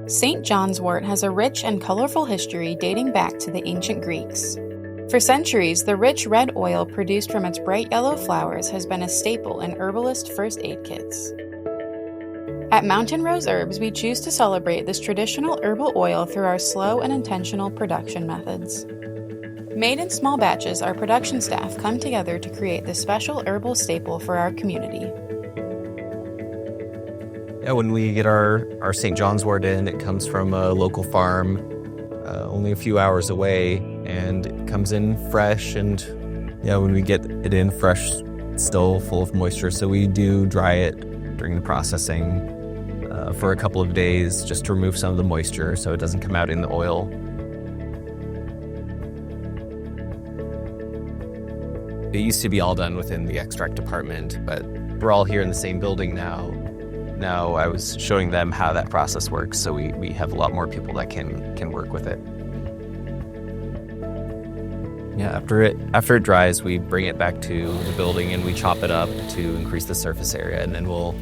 St. John's wort has a rich and colorful history dating back to the ancient Greeks. For centuries, the rich red oil produced from its bright yellow flowers has been a staple in herbalist first aid kits. At Mountain Rose Herbs, we choose to celebrate this traditional herbal oil through our slow and intentional production methods. Made in small batches, our production staff come together to create this special herbal staple for our community. Yeah, when we get our St. John's wort in, it comes from a local farm only a few hours away, and it comes in fresh. And yeah, when we get it in fresh, it's still full of moisture, so we do dry it during the processing for a couple of days just to remove some of the moisture so it doesn't come out in the oil. It used to be all done within the extract department, but we're all here in the same building now. Now I was showing them how that process works, so we have a lot more people that can work with it. Yeah, after it dries, we bring it back to the building and we chop it up to increase the surface area, and then we'll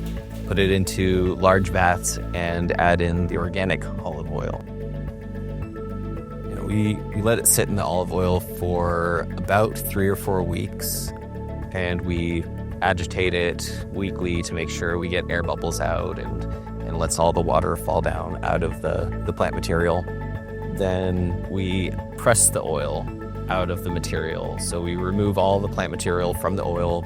put it into large vats and add in the organic olive oil. We let it sit in the olive oil for about 3 or 4 weeks, and we agitate it weekly to make sure we get air bubbles out and lets all the water fall down out of the plant material. Then we press the oil out of the material. So we remove all the plant material from the oil,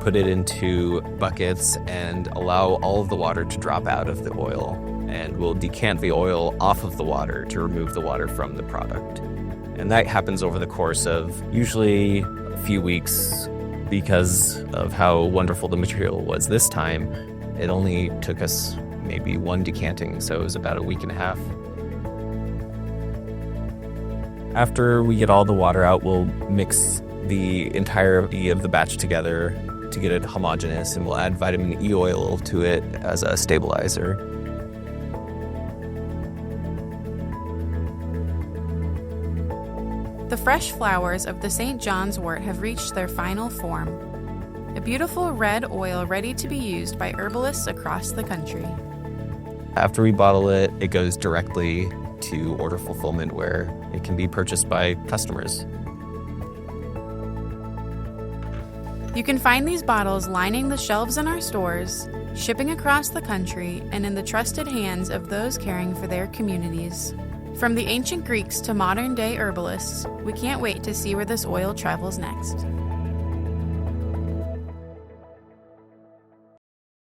put it into buckets, and allow all of the water to drop out of the oil. And we'll decant the oil off of the water to remove the water from the product. And that happens over the course of usually a few weeks. Because of how wonderful the material was this time, it only took us maybe 1 decanting, so it was about a week and a half. After we get all the water out, we'll mix the entirety of the batch together to get it homogeneous, and we'll add vitamin E oil to it as a stabilizer. The fresh flowers of the St. John's wort have reached their final form, a beautiful red oil ready to be used by herbalists across the country. After we bottle it, it goes directly to order fulfillment where it can be purchased by customers. You can find these bottles lining the shelves in our stores, shipping across the country, and in the trusted hands of those caring for their communities. From the ancient Greeks to modern-day herbalists, we can't wait to see where this oil travels next.